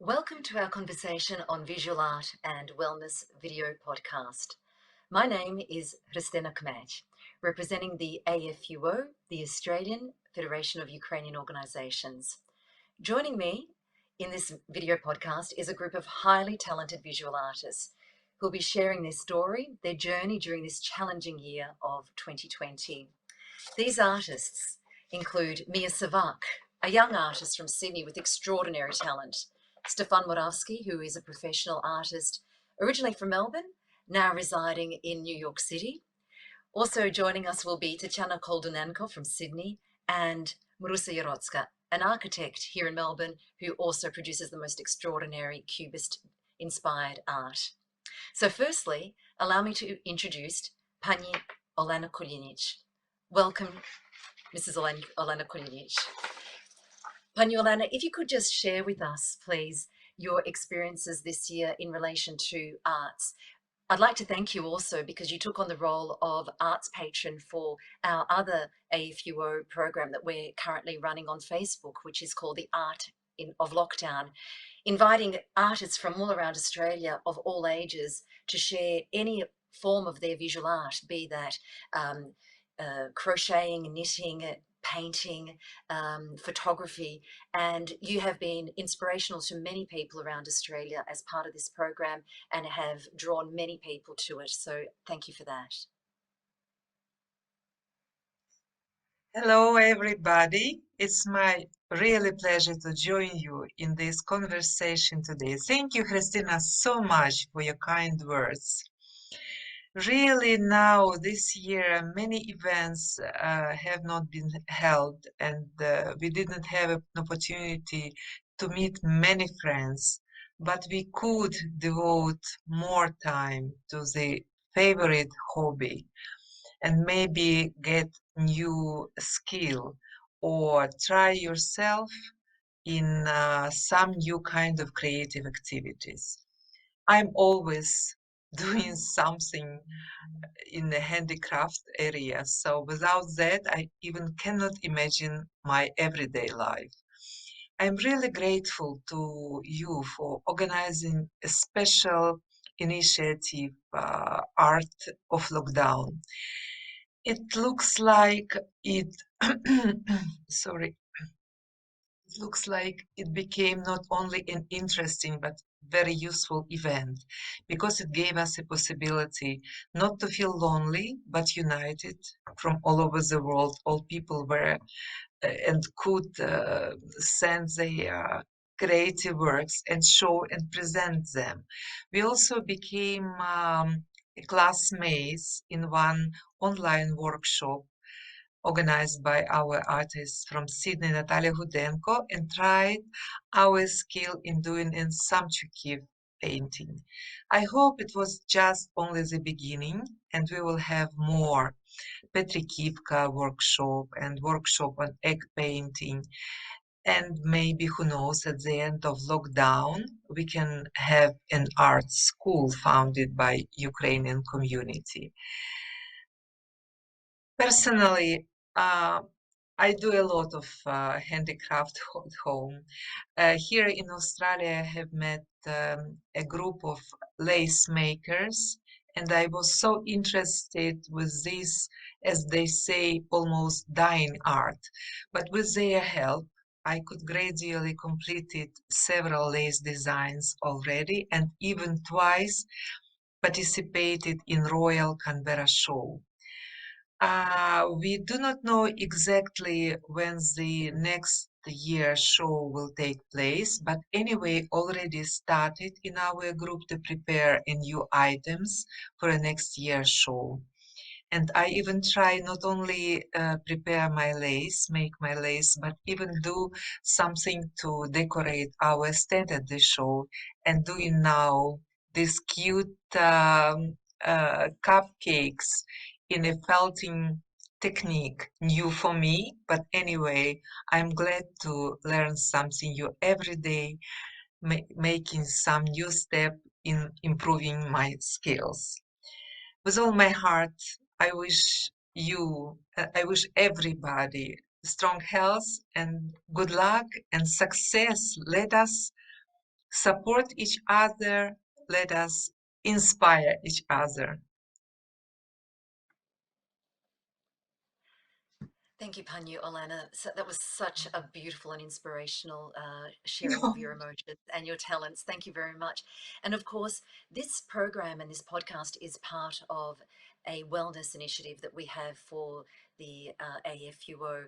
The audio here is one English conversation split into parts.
Welcome to our conversation on visual art and wellness video podcast. My name is Hristina Kmach, representing the AFUO, the Australian Federation of Ukrainian Organizations. Joining me in this video podcast is a group of highly talented visual artists who will be sharing their story, their journey during this challenging year of 2020. These artists include Mia Savak, a young artist from Sydney with extraordinary talent, Stefan Moravsky, who is a professional artist originally from Melbourne, now residing in New York City. Also joining us will be Tatiana Koldunenko from Sydney and Marusa Yarotska, an architect here in Melbourne who also produces the most extraordinary Cubist-inspired art. So firstly, allow me to introduce Pani Olena Kulinich. Welcome, Mrs. Olena Kulinich. Pani Olena, if you could just share with us, please, your experiences this year in relation to arts. I'd like to thank you also because you took on the role of arts patron for our other AFUO program that we're currently running on Facebook, which is called the Art of Lockdown, inviting artists from all around Australia of all ages to share any form of their visual art, be that crocheting, knitting, painting, photography, and you have been inspirational to many people around Australia as part of this program and have drawn many people to it. So thank you for that. Hello, everybody. It's my really pleasure to join you in this conversation today. Thank you, Christina, so much for your kind words. Really, now this year, many events have not been held, and we didn't have an opportunity to meet many friends, but we could devote more time to the favorite hobby and maybe get new skill or try yourself in some new kind of creative activities. I'm always doing something in the handicraft area, so without that, I even cannot imagine my everyday life. I'm really grateful to you for organizing a special initiative, Art of Lockdown. It looks like it, sorry, it looks like it became not only an interesting but very useful event because it gave us a possibility not to feel lonely but united from all over the world. All people were and could send their creative works and show and present them. We also became classmates in one online workshop organized by our artists from Sydney, Natalia Hudenko, and tried our skill in doing in Samchukiev painting. I hope it was just only the beginning, and we will have more Petrikivka workshop and workshop on egg painting. And maybe, who knows, at the end of lockdown, we can have an art school founded by Ukrainian community. Personally, I do a lot of handicraft at home. Here in Australia, I have met a group of lace makers, and I was so interested with this, as they say, almost dying art. But with their help, I could gradually completed several lace designs already, and even twice participated in Royal Canberra Show. We do not know exactly when the next year show will take place, but anyway, already started in our group to prepare a new items for a next year show. And I even try not only prepare my lace, make my lace, but even do something to decorate our stand at the show and doing now these cute cupcakes in a felting technique, new for me. But anyway, I'm glad to learn something new every day, making some new step in improving my skills. With all my heart, I wish I wish everybody strong health and good luck and success. Let us support each other, let us inspire each other. Thank you, Panyu Olana. So that was such a beautiful and inspirational sharing of your emotions and your talents. Thank you very much. And of course, this program and this podcast is part of a wellness initiative that we have for the AFUO.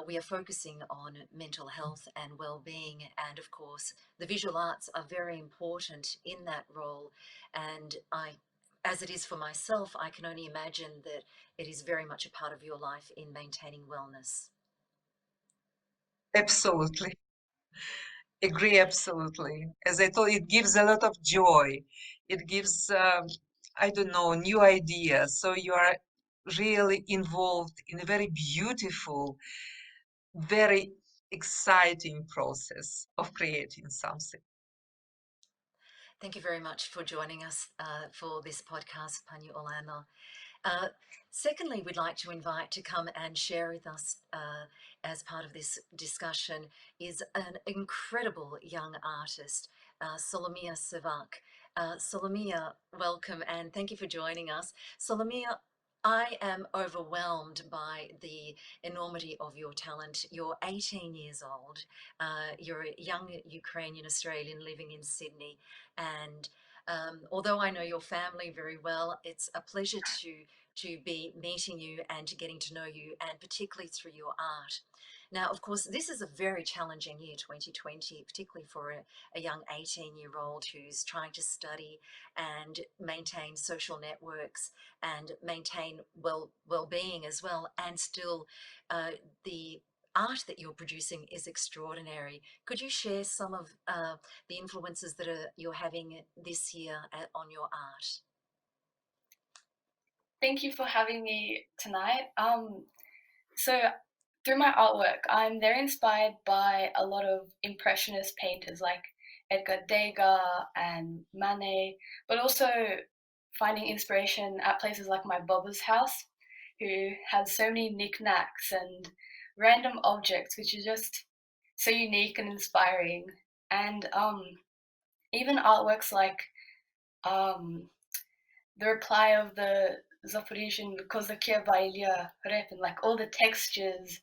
We are focusing on mental health and well-being, and of course, the visual arts are very important in that role. And as it is for myself, I can only imagine that it is very much a part of your life in maintaining wellness. Absolutely. Agree, absolutely. As I told, it gives a lot of joy. It gives, I don't know, new ideas. So you are really involved in a very beautiful, very exciting process of creating something. Thank you very much for joining us for this podcast, Panyu Olana. Uh, Secondly, we'd like to invite to come and share with us as part of this discussion is an incredible young artist, Solomia Savak. Solomia, welcome and thank you for joining us. Solomia, I am overwhelmed by the enormity of your talent. You're 18 years old. You're a young Ukrainian Australian living in Sydney, and although I know your family very well, it's a pleasure to be meeting you and to getting to know you, and particularly through your art. Now, of course, this is a very challenging year, 2020, particularly for a young 18-year-old who's trying to study and maintain social networks and maintain well-being as well, and still the art that you're producing is extraordinary. Could you share some of the influences that you're having this year on your art? Thank you for having me tonight. So through my artwork, I'm very inspired by a lot of impressionist painters like Edgar Degas and Manet, but also finding inspiration at places like my Bobba's house, who has so many knickknacks and random objects, which is just so unique and inspiring. And even artworks like um, the reply of the Zaporizhian Kozakieva Ilya Repin, like all the textures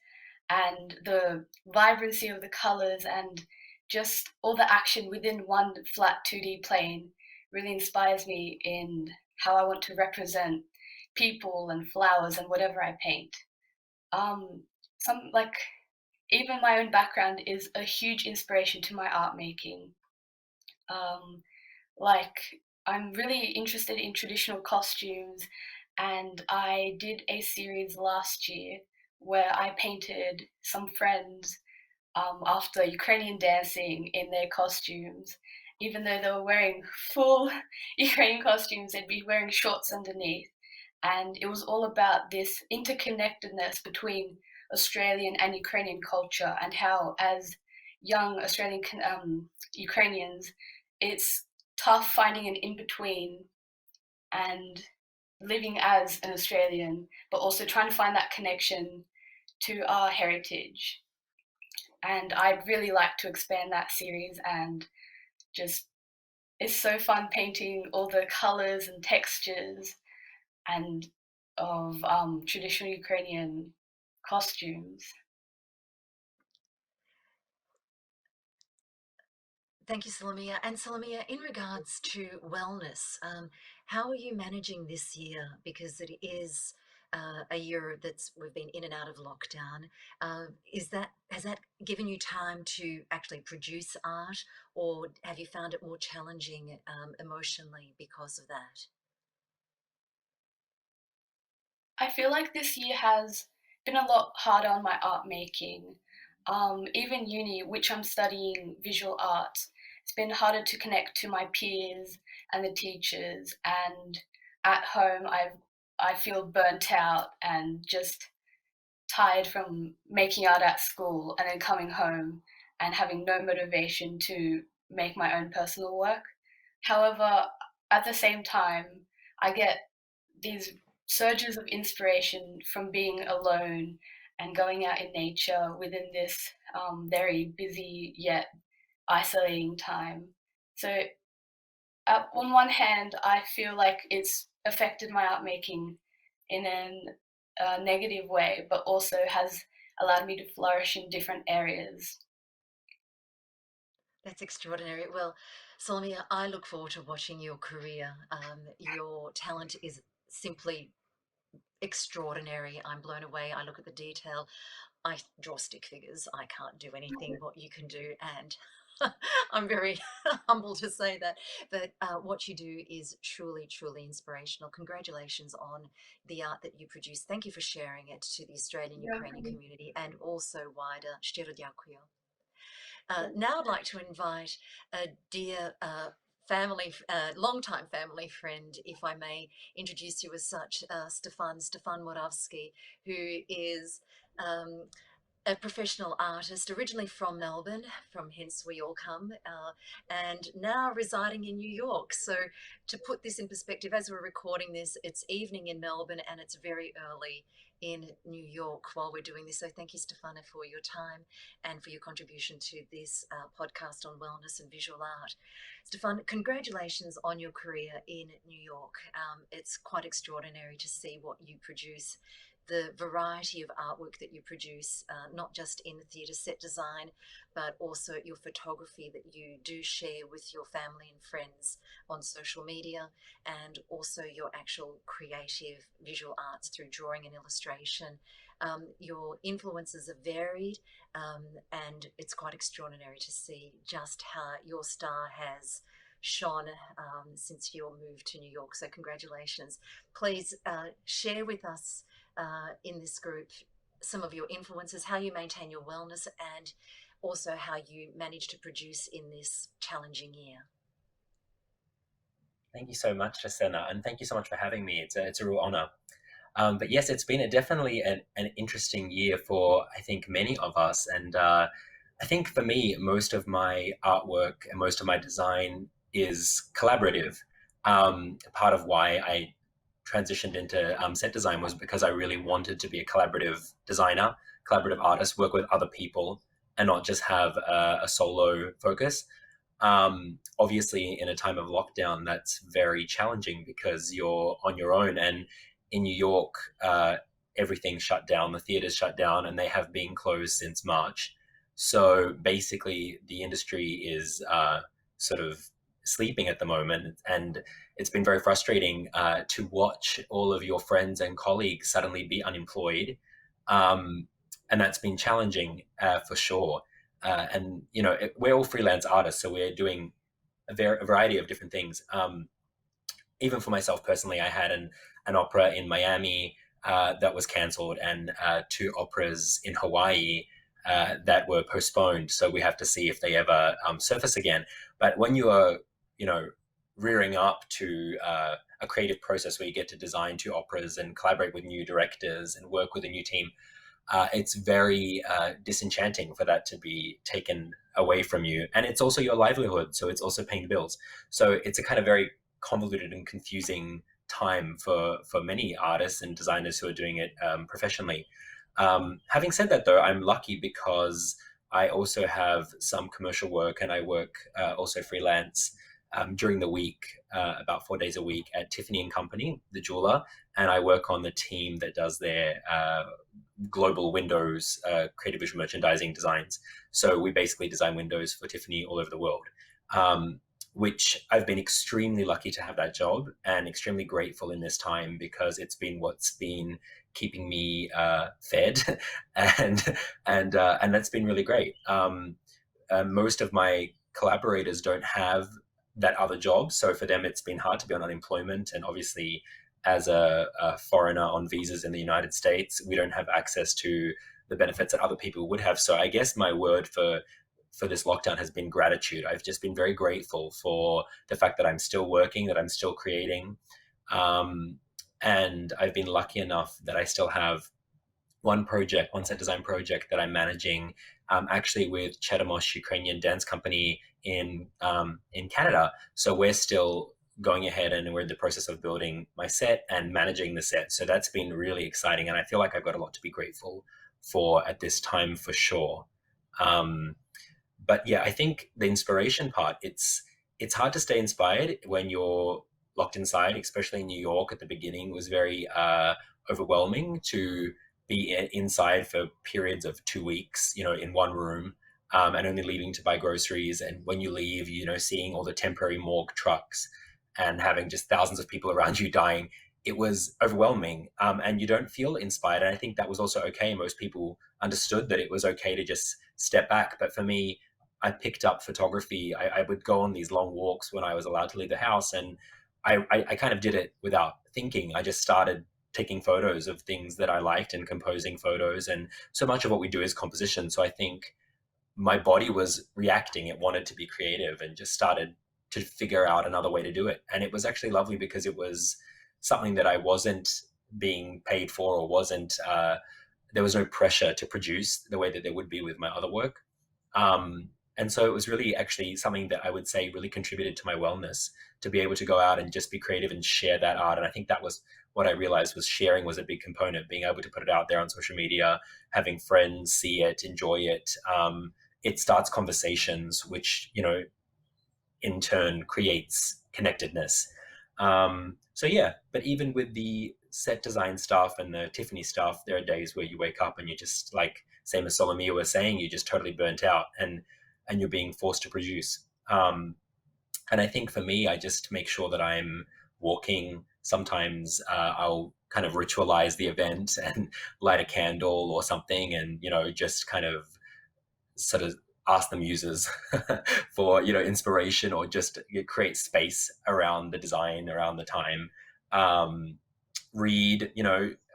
and the vibrancy of the colors and just all the action within one flat 2D plane really inspires me in how I want to represent people and flowers and whatever I paint. Some like even my own background is a huge inspiration to my art making. Um, like I'm really interested in traditional costumes, and I did a series last year where I painted some friends after Ukrainian dancing in their costumes. Even though they were wearing full Ukrainian costumes, they'd be wearing shorts underneath. And it was all about this interconnectedness between Australian and Ukrainian culture, and how, as young Australian Ukrainians, it's tough finding an in between and living as an Australian, but also trying to find that connection to our heritage. And I'd really like to expand that series, and just it's so fun painting all the colors and textures and of traditional Ukrainian costumes. Thank you, Salomia. And Salomia, in regards to wellness, how are you managing this year? Because it is a year that's we've been in and out of lockdown. Is that has that given you time to actually produce art, or have you found it more challenging emotionally because of that? I feel like this year has been a lot harder on my art making. Even uni, which I'm studying visual art, it's been harder to connect to my peers and the teachers. And at home, I feel burnt out and just tired from making art at school and then coming home and having no motivation to make my own personal work. However, at the same time, I get these surges of inspiration from being alone and going out in nature within this very busy yet isolating time. So on one hand, I feel like it's affected my art making in a negative way, but also has allowed me to flourish in different areas. That's extraordinary. Well, Solomia, I look forward to watching your career. Your talent is simply extraordinary. I'm blown away. I look at the detail. I draw stick figures. I can't do anything what you can do, and I'm very humble to say that. But what you do is truly, truly inspirational. Congratulations on the art that you produce. Thank you for sharing it to the Australian Ukrainian community and also wider. Щиро дякую. Now I'd like to invite a dear long-time family friend, if I may introduce you as such, Stefan Moravsky, who is a professional artist, originally from Melbourne, from hence we all come, and now residing in New York. So to put this in perspective, as we're recording this, it's evening in Melbourne and it's very early in New York while we're doing this. So thank you, Stefano, for your time and for your contribution to this podcast on wellness and visual art. Stefan, congratulations on your career in New York. It's quite extraordinary to see what you produce, the variety of artwork that you produce, not just in theatre set design, but also your photography that you do share with your family and friends on social media, and also your actual creative visual arts through drawing and illustration. Your influences are varied, and it's quite extraordinary to see just how your star has shone since your move to New York. So congratulations. Please share with us in this group some of your influences, how you maintain your wellness, and also how you manage to produce in this challenging year. Thank you so much, Jacinta, and thank you so much for having me. It's a real honor. But yes, it's been definitely an interesting year for, I think, many of us. And I think for me, most of my artwork and most of my design is collaborative. Part of why I transitioned into set design was because I really wanted to be a collaborative designer, collaborative artist, work with other people, and not just have a solo focus. Obviously, in a time of lockdown, that's very challenging because you're on your own. And in New York, everything's shut down, the theaters shut down, and they have been closed since March. So basically, the industry is sort of sleeping at the moment. And it's been very frustrating to watch all of your friends and colleagues suddenly be unemployed. And that's been challenging for sure. And, you know, we're all freelance artists, so we're doing a variety of different things. Even for myself personally, I had an opera in Miami that was canceled, and 2 operas in Hawaii that were postponed. So we have to see if they ever surface again. But when you are, you know, rearing up to a creative process where you get to design 2 operas and collaborate with new directors and work with a new team, it's very disenchanting for that to be taken away from you. And it's also your livelihood, so it's also paying the bills. So it's a kind of very convoluted and confusing time for many artists and designers who are doing it professionally. Having said that, though, I'm lucky because I also have some commercial work, and I work also freelance during the week, about 4 days a week at Tiffany & Company, the jeweler, and I work on the team that does their global windows creative visual merchandising designs. So we basically design windows for Tiffany all over the world, which I've been extremely lucky to have that job, and extremely grateful in this time because it's been what's been keeping me fed, and that's been really great. Most of my collaborators don't have that other job, so for them it's been hard to be on unemployment. And obviously, as a foreigner on visas in the United States, we don't have access to the benefits that other people would have. So I guess my word for this lockdown has been gratitude. I've just been very grateful for the fact that I'm still working, that I'm still creating. And I've been lucky enough that I still have one set design project that I'm managing, actually with Chedamosh Ukrainian Dance Company in Canada. So we're still going ahead, and we're in the process of building my set and managing the set. So that's been really exciting, and I feel like I've got a lot to be grateful for at this time, for sure. But yeah, I think the inspiration part, it's it's hard to stay inspired when you're locked inside, especially in New York at the beginning. It was very overwhelming to be inside for periods of 2 weeks, in one room, and only leaving to buy groceries. And when you leave, seeing all the temporary morgue trucks and having just thousands of people around you dying, it was overwhelming. And you don't feel inspired. And I think that was also okay. Most people understood that it was okay to just step back. But for me, I picked up photography. I would go on these long walks when I was allowed to leave the house, and I kind of did it without thinking. I just started taking photos of things that I liked and composing photos. And so much of what we do is composition. So I think my body was reacting. It wanted to be creative and just started to figure out another way to do it. And it was actually lovely because it was something that I wasn't being paid for, or wasn't, there was no pressure to produce the way that there would be with my other work. And so it was really actually something that I would say really contributed to my wellness, to be able to go out and just be creative and share that art. And I think that was what I realized, was sharing was a big component, being able to put it out there on social media, having friends see it, enjoy it. It starts conversations, which, in turn creates connectedness. So yeah, but even with the set design stuff and the Tiffany stuff, there are days where you wake up and you're just like, same as Solomia was saying, you're just totally burnt out, and you're being forced to produce. And I think for me, I just make sure that I'm walking. Sometimes I'll kind of ritualize the event and light a candle or something, and just kind of sort of ask the muses for inspiration, or just create space around the design, around the time. Read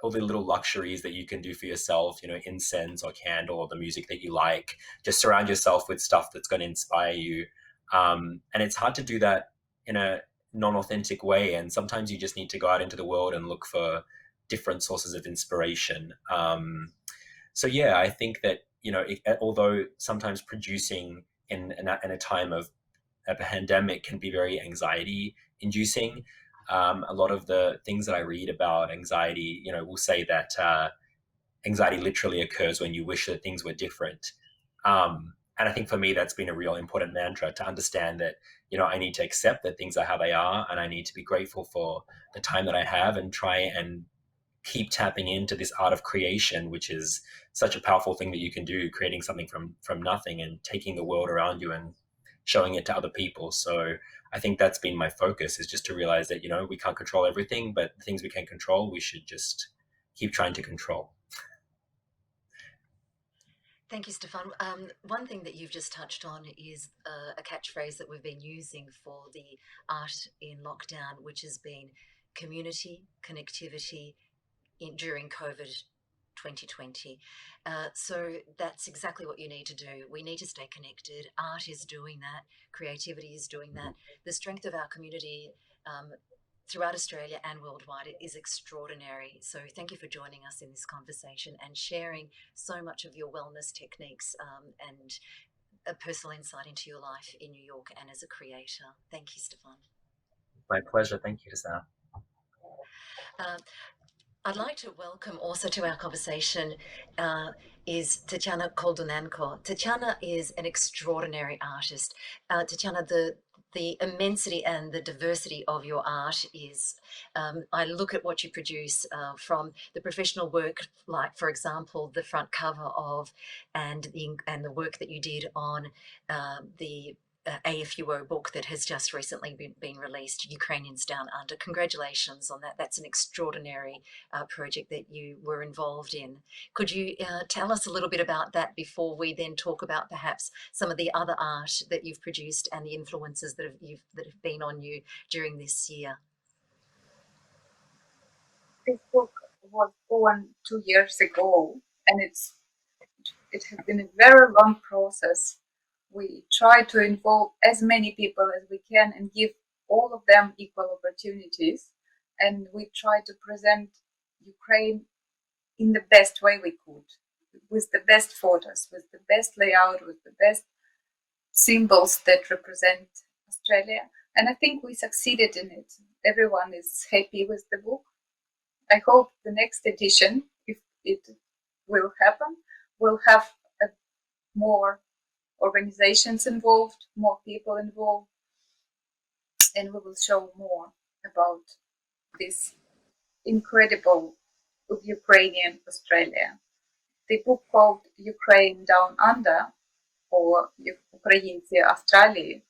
all the little luxuries that you can do for yourself, incense or candle or the music that you like. Just surround yourself with stuff that's going to inspire you. And it's hard to do that in a non-authentic way, and sometimes you just need to go out into the world and look for different sources of inspiration. So yeah, I think that although sometimes producing in a time of a pandemic can be very anxiety inducing, a lot of the things that I read about anxiety, will say that anxiety literally occurs when you wish that things were different. And I think for me, that's been a real important mantra, to understand that, I need to accept that things are how they are, and I need to be grateful for the time that I have, and try and keep tapping into this art of creation, which is such a powerful thing that you can do, creating something from nothing and taking the world around you and showing it to other people. So I think that's been my focus, is just to realize that, we can't control everything, but the things we can control, we should just keep trying to control. Thank you, Stefan. One thing that you've just touched on is a catchphrase that we've been using for the art in lockdown, which has been community, connectivity during COVID 2020. So that's exactly what you need to do. We need to stay connected. Art is doing that. Creativity is doing that. The strength of our community throughout Australia and worldwide is extraordinary. So thank you for joining us in this conversation and sharing so much of your wellness techniques and a personal insight into your life in New York and as a creator. Thank you, Stefan. My pleasure. Thank you, Sam. I'd like to welcome also to our conversation is Tatiana Koldunenko. Tatiana is an extraordinary artist. Tatiana, the immensity and the diversity of your art is, I look at what you produce from the professional work, like, for example, the front cover of, and the work that you did on the AFUO book that has just recently been released, Ukrainians Down Under. Congratulations on that. That's an extraordinary project that you were involved in. Could you tell us a little bit about that before we then talk about perhaps some of the other art that you've produced and the influences that have been on you during this year? This book was born 2 years ago, and it has been a very long process. We try to involve as many people as we can and give all of them equal opportunities. And we try to present Ukraine in the best way we could, with the best photos, with the best layout, with the best symbols that represent Australia. And I think we succeeded in it. Everyone is happy with the book. I hope the next edition, if it will happen, will have more organizations involved, more people involved, and we will show more about this incredible Ukrainian Australia. The book called Ukraine Down Under, or Українці Австралії.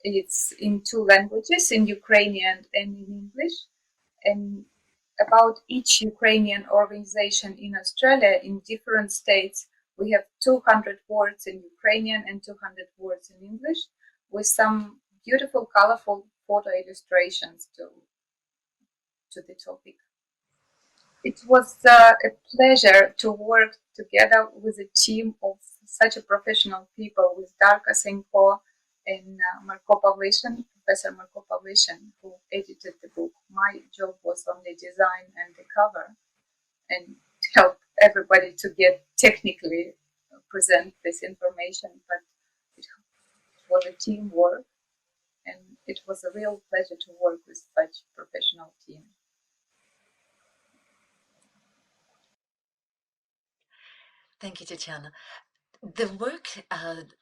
It's in 2 languages, in Ukrainian and in English, and about each Ukrainian organization in Australia in different states. We have 200 words in Ukrainian and 200 words in English, with some beautiful, colorful photo illustrations to the topic. It was a pleasure to work together with a team of such a professional people, with Darka Senko and Marko Pavlishin, Professor Marko Pavlishin, who edited the book. My job was only design and the cover, and help everybody to get technically present this information. But it was a teamwork, and it was a real pleasure to work with such a professional team. Thank you, Tatiana. The work,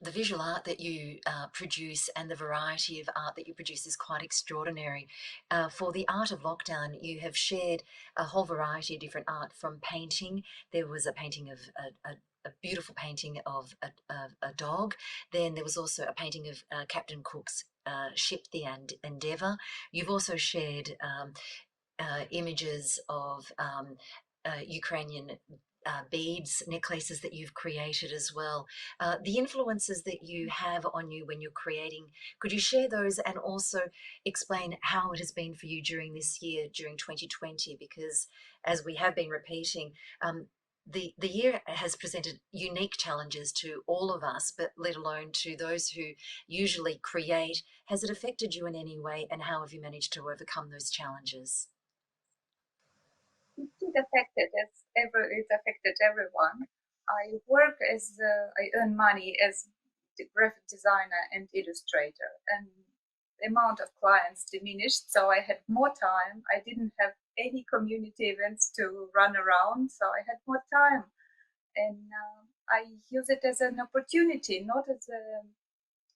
the visual art that you produce and the variety of art that you produce is quite extraordinary. For the art of lockdown, you have shared a whole variety of different art, from painting. There was a painting of a beautiful painting of a dog. Then there was also a painting of Captain Cook's ship, the Endeavour. You've also shared images of Ukrainian beads, necklaces that you've created as well. The influences that you have on you when you're creating, could you share those and also explain how it has been for you during this year, during 2020? Because as we have been repeating, the year has presented unique challenges to all of us, but let alone to those who usually create. Has it affected you in any way, and how have you managed to overcome those challenges? It did affect it, it affected everyone. I work as I earn money as the graphic designer and illustrator, and the amount of clients diminished, so I had more time. I didn't have any community events to run around, so I had more time, and I use it as an opportunity, not as a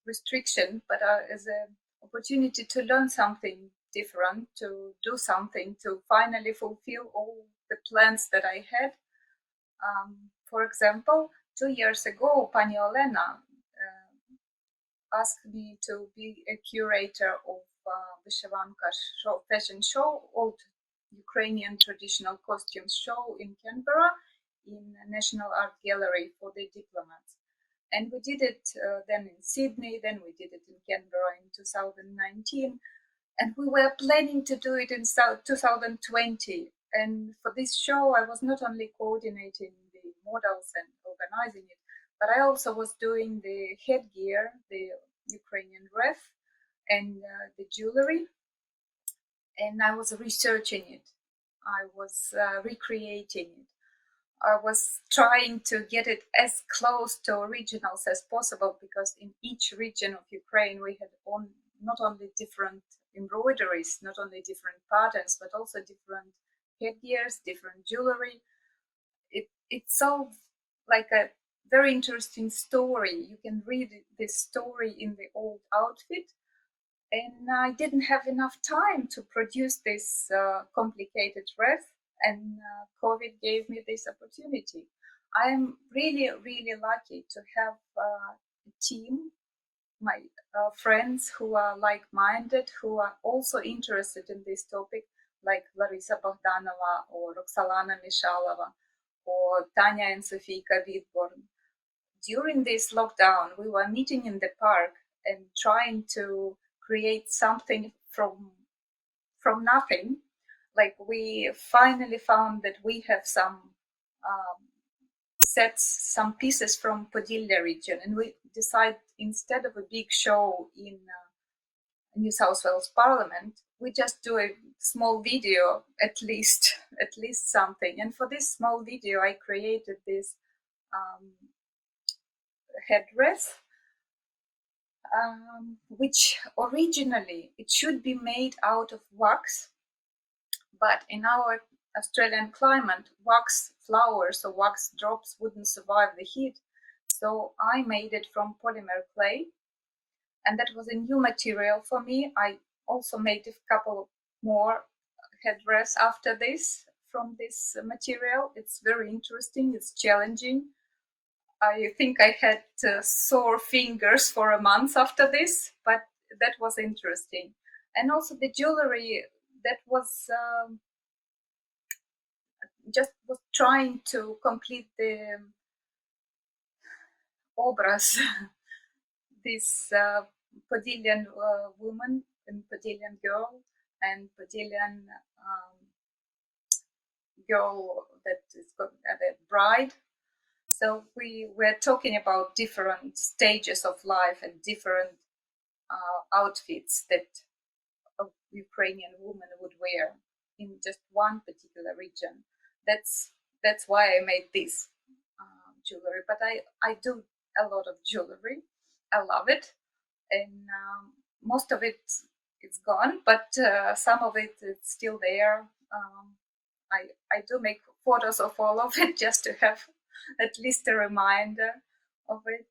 restriction, but as an opportunity to learn something different, to do something, to finally fulfill all the plans that I had. For example, 2 years ago, Pani Olena asked me to be a curator of Vyshyvanka fashion show, old Ukrainian traditional costumes show in Canberra, in National Art Gallery for the diplomats. And we did it then in Sydney, then we did it in Canberra in 2019. And we were planning to do it in 2020. And for this show, I was not only coordinating the models and organizing it, but I also was doing the headgear, the Ukrainian wreath, and the jewelry. And I was researching it. I was recreating it. I was trying to get it as close to originals as possible, because in each region of Ukraine we had not only different embroideries, not only different patterns, but also different headgears, different jewelry. It's all like a very interesting story. You can read this story in the old outfit, and I didn't have enough time to produce this complicated wreath, and COVID gave me this opportunity. I am really, really lucky to have a team, my friends who are like-minded, who are also interested in this topic, like Larisa Bogdanova or Roxalana Mishalova or Tanya and Sofika Vidborn. During this lockdown, we were meeting in the park and trying to create something from nothing. Like, we finally found that we have some sets, some pieces from Podillia region, and we decided, instead of a big show in New South Wales Parliament, we just do a small video, at least something. And for this small video, I created this headdress, which originally it should be made out of wax, but in our Australian climate, wax flowers or wax drops wouldn't survive the heat. So I made it from polymer clay, and that was a new material for me. I also made a couple more headdress after this from this material. It's very interesting, it's challenging. I think I had sore fingers for a month after this, but that was interesting. And also the jewelry, that was just was trying to complete the obras. This Podilian woman and Podilian girl and Podilian girl that is the bride. So we were talking about different stages of life and different outfits that a Ukrainian woman would wear in just one particular region. That's why I made this jewelry. But I do a lot of jewelry. I love it, and most of it is gone, but some of it is still there. I do make photos of all of it just to have at least a reminder of it.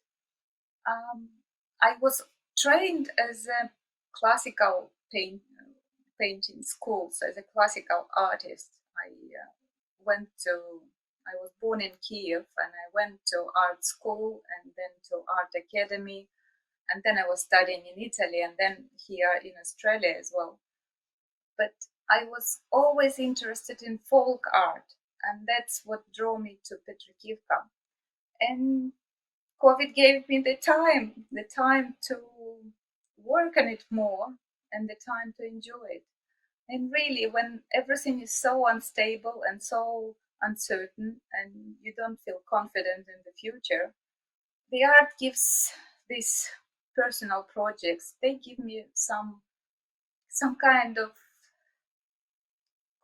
I was trained as a classical painting schools, as a classical artist. I was born in Kiev, and I went to art school and then to art academy, and then I was studying in Italy and then here in Australia as well. But I was always interested in folk art, and that's what drew me to Petrikivka. And COVID gave me the time to work on it more and the time to enjoy it. And really, when everything is so unstable and so uncertain and you don't feel confident in the future, the art gives these personal projects, they give me some kind of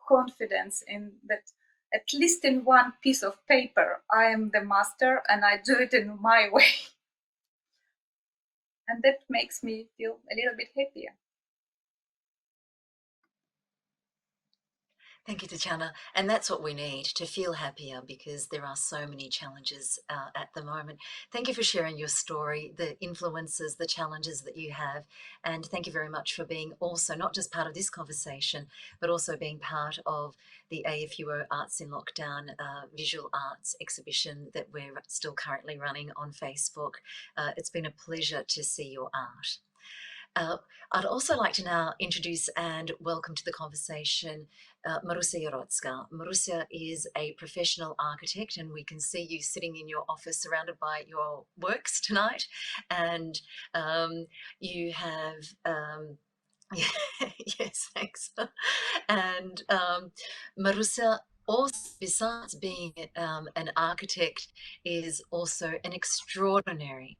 confidence in that at least in one piece of paper I am the master and I do it in my way. And that makes me feel a little bit happier. Thank you, Tatjana. And that's what we need, to feel happier, because there are so many challenges at the moment. Thank you for sharing your story, the influences, the challenges that you have. And thank you very much for being also not just part of this conversation, but also being part of the AFUO Arts in Lockdown visual arts exhibition that we're still currently running on Facebook. It's been a pleasure to see your art. I'd also like to now introduce and welcome to the conversation Marusia Yarotska. Marusia is a professional architect, and we can see you sitting in your office surrounded by your works tonight. And you have yes, thanks. And Marusia, also, besides being an architect, is also an extraordinary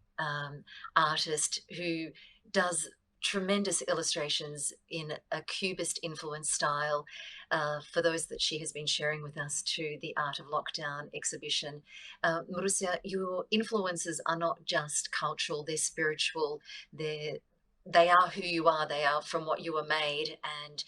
artist who does tremendous illustrations in a Cubist influence style. For those that she has been sharing with us to the Art of Lockdown exhibition. Marusia, your influences are not just cultural, they're spiritual, they are who you are, they are from what you were made, and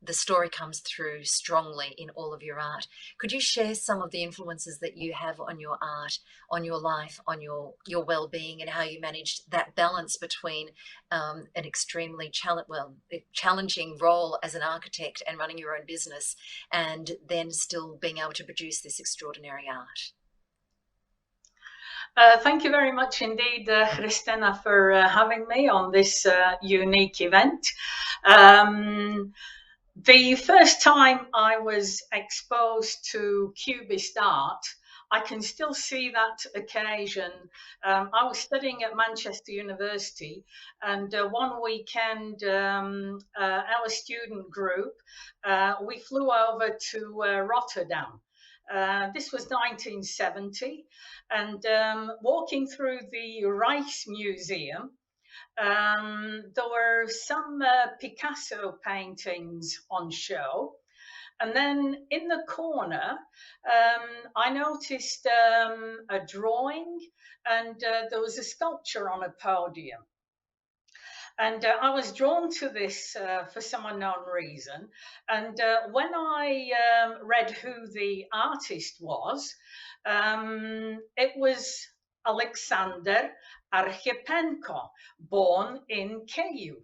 the story comes through strongly in all of your art. Could you share some of the influences that you have on your art, on your life, on your well-being, and how you managed that balance between an extremely challenging role as an architect and running your own business, and then still being able to produce this extraordinary art? Thank you very much indeed, Christina, for having me on this unique event. The first time I was exposed to Cubist art, I can still see that occasion. I was studying at Manchester University, and one weekend, our student group, we flew over to Rotterdam. This was 1970, and walking through the Rijksmuseum, there were some Picasso paintings on show. And then in the corner, I noticed a drawing, and there was a sculpture on a podium. And I was drawn to this for some unknown reason. And when I read who the artist was, it was Alexander Archipenko, born in Kyiv.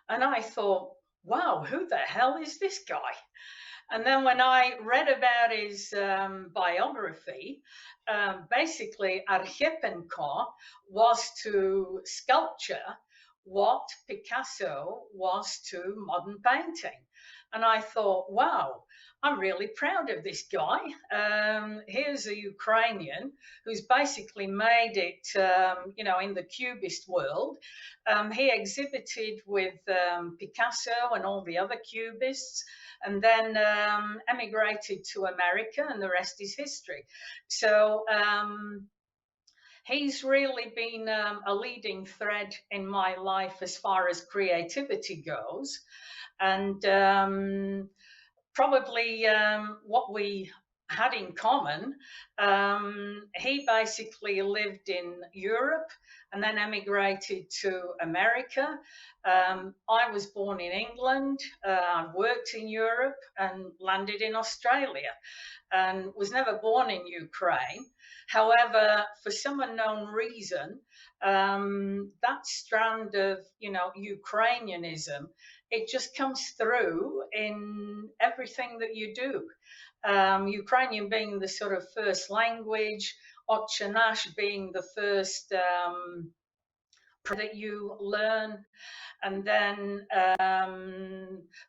And I thought, wow, who the hell is this guy? And then when I read about his biography, basically Archipenko was to sculpture what Picasso was to modern painting. And I thought, wow, I'm really proud of this guy. Here's a Ukrainian who's basically made it, in the Cubist world. He exhibited with Picasso and all the other Cubists, and then emigrated to America, and the rest is history. So he's really been a leading thread in my life as far as creativity goes. And probably what we had in common, he basically lived in Europe and then emigrated to America. I was born in England, worked in Europe and landed in Australia, and was never born in Ukraine. However, for some unknown reason, that strand of, Ukrainianism, it just comes through in everything that you do. Ukrainian being the sort of first language, Otche Nash being the first that you learn, and then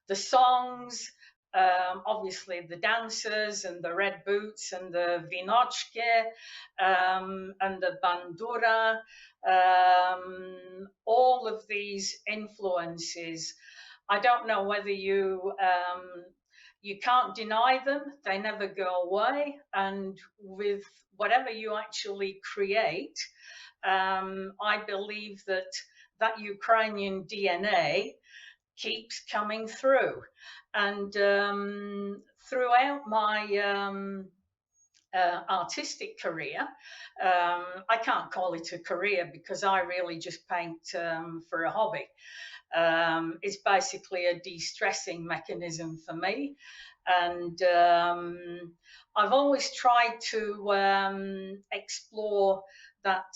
the songs, obviously the dancers and the red boots and the vinochke and the bandura, all of these influences. I don't know whether you can't deny them, they never go away, and with whatever you actually create, I believe that Ukrainian DNA keeps coming through. And throughout my artistic career, I can't call it a career because I really just paint for a hobby. It's basically a de-stressing mechanism for me. And I've always tried to explore that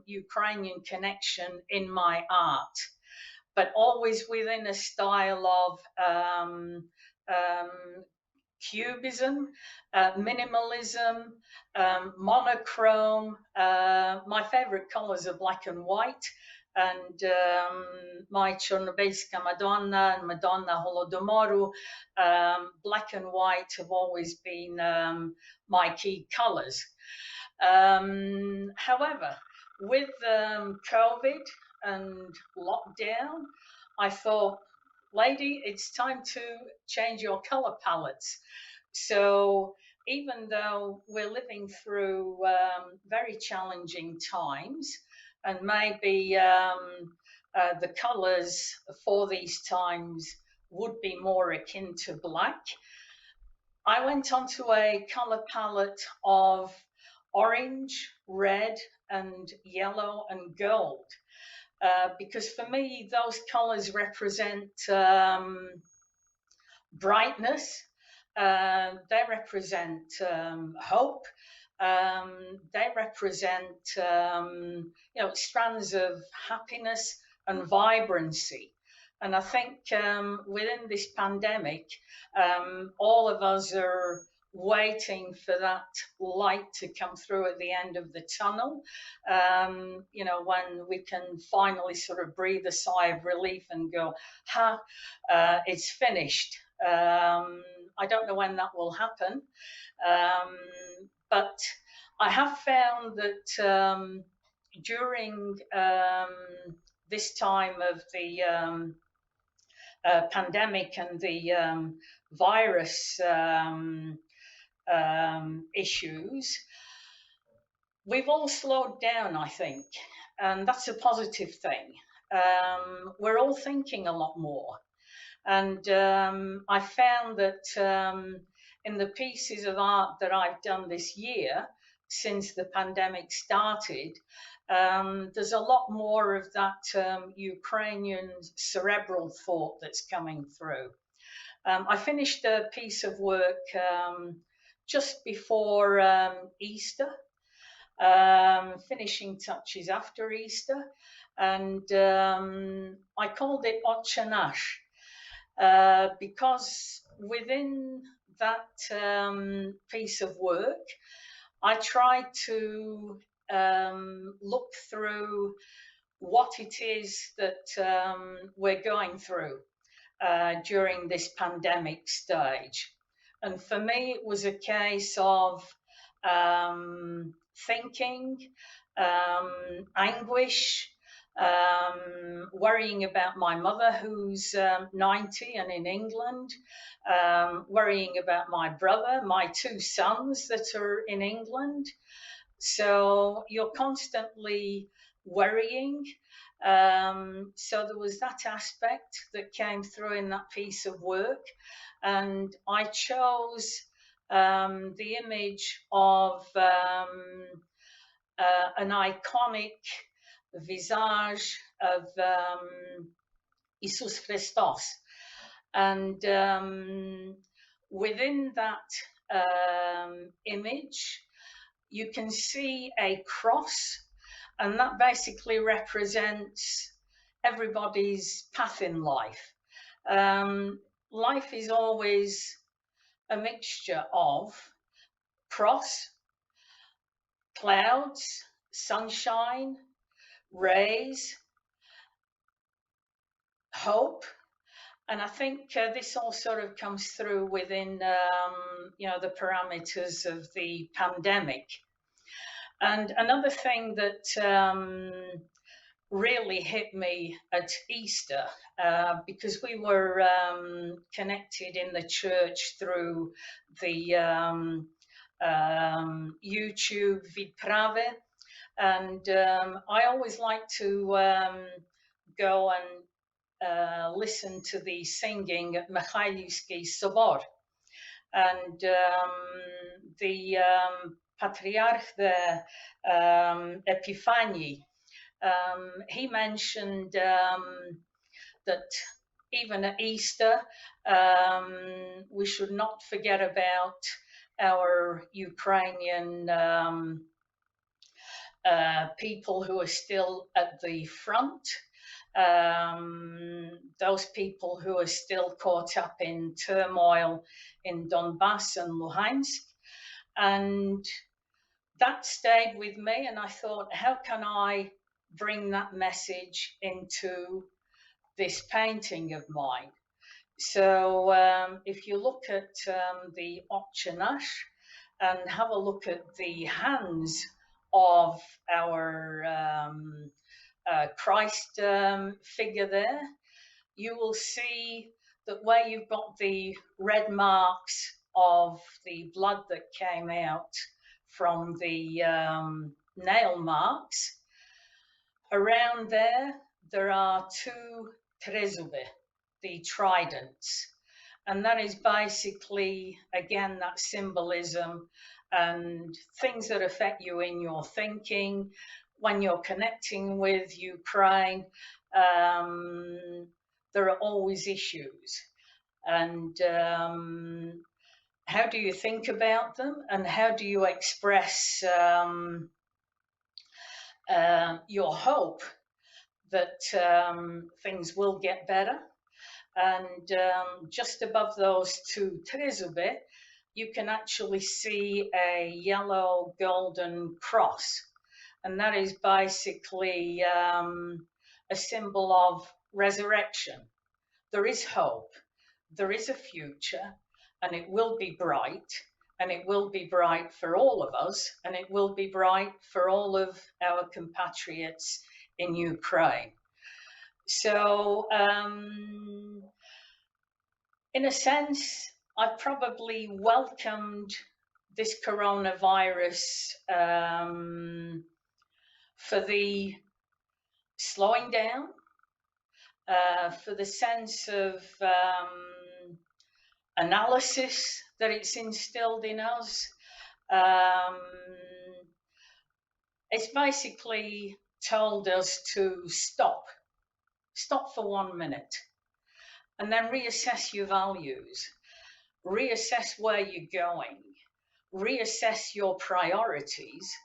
Ukrainian connection in my art, but always within a style of cubism, minimalism, monochrome. My favorite colors are black and white, and my Chernobylska Madonna and Madonna Holodomoru, black and white have always been my key colors. However, with COVID and lockdown, I thought, lady, it's time to change your color palettes. So even though we're living through very challenging times, and maybe the colors for these times would be more akin to black, I went onto a color palette of orange, red, and yellow and gold. Because for me, those colors represent brightness, they represent hope, they represent strands of happiness and vibrancy. And I think within this pandemic, all of us are waiting for that light to come through at the end of the tunnel, when we can finally sort of breathe a sigh of relief and go, it's finished. I don't know when that will happen, but I have found that during this time of the pandemic and the virus issues, we've all slowed down, I think, and that's a positive thing. We're all thinking a lot more, and I found that in the pieces of art that I've done this year, since the pandemic started, there's a lot more of that Ukrainian cerebral thought that's coming through. I finished a piece of work just before Easter, finishing touches after Easter, and I called it Ochanash because within that piece of work, I tried to look through what it is that we're going through during this pandemic stage. And for me, it was a case of thinking, anguish, worrying about my mother who's 90 and in England, worrying about my brother, my two sons that are in England. So you're constantly worrying. So there was that aspect that came through in that piece of work. And I chose the image of an iconic visage of Jesus Christos. And within that image, you can see a cross, and that basically represents everybody's path in life. Life is always a mixture of cross, clouds, sunshine, rays, hope. And I think this all sort of comes through within, the parameters of the pandemic. And another thing that really hit me at Easter, because we were connected in the church through the YouTube Vidprave, and I always like to go and listen to the singing at Mikhailovsky Sobor, and the Patriarch there, Epiphany, he mentioned that even at Easter, we should not forget about our Ukrainian people who are still at the front, those people who are still caught up in turmoil in Donbass and Luhansk. And that stayed with me, and I thought, how can I bring that message into this painting of mine? So if you look at the Ochanash and have a look at the hands of our Christ figure there, you will see that where you've got the red marks of the blood that came out from the nail marks, around there are two trezube, the tridents, and that is basically, again, that symbolism and things that affect you in your thinking when you're connecting with Ukraine. There are always issues, and how do you think about them, and how do you express your hope that things will get better? And just above those two trezube, you can actually see a yellow golden cross, and that is basically a symbol of resurrection. There is hope, there is a future, and it will be bright, and it will be bright for all of us, and it will be bright for all of our compatriots in Ukraine. So, in a sense, I probably welcomed this coronavirus for the slowing down, for the sense of analysis that it's instilled in us. It's basically told us to stop for 1 minute, and then reassess your values, reassess where you're going, reassess your priorities,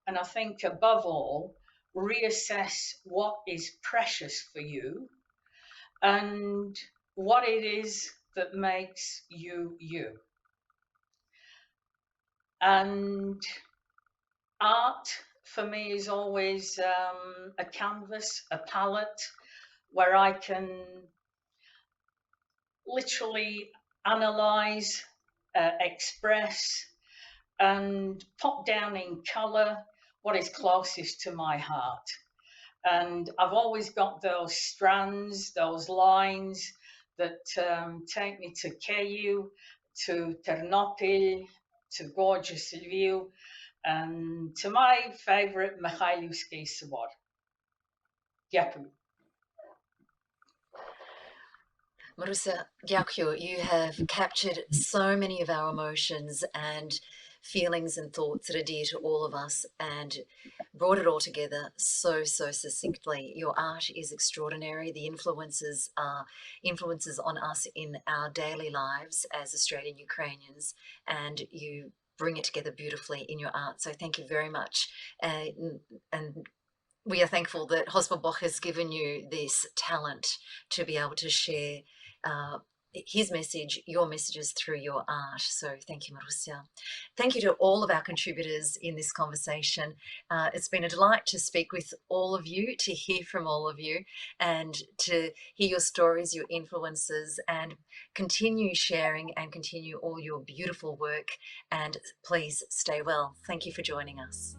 And I think above all, reassess what is precious for you and what it is that makes you you. And art for me is always a canvas, a palette, where I can literally analyze, express, and pop down in colour what is closest to my heart. And I've always got those strands, those lines that take me to Keyu, to Ternopil, to gorgeous Lviv, and to my favourite Mikhailivsky Sobor. Дякую. Marusia, Gyakyo, you have captured so many of our emotions and feelings and thoughts that are dear to all of us and brought it all together so succinctly. Your art is extraordinary. The influences are influences on us in our daily lives as Australian Ukrainians, and you bring it together beautifully in your art. So thank you very much. And we are thankful that Hosbelboch has given you this talent to be able to share his message, your messages through your art. So thank you, Marusia. Thank you to all of our contributors in this conversation. It's been a delight to speak with all of you, to hear from all of you, and to hear your stories, your influences, and continue sharing and continue all your beautiful work. And please stay well. Thank you for joining us.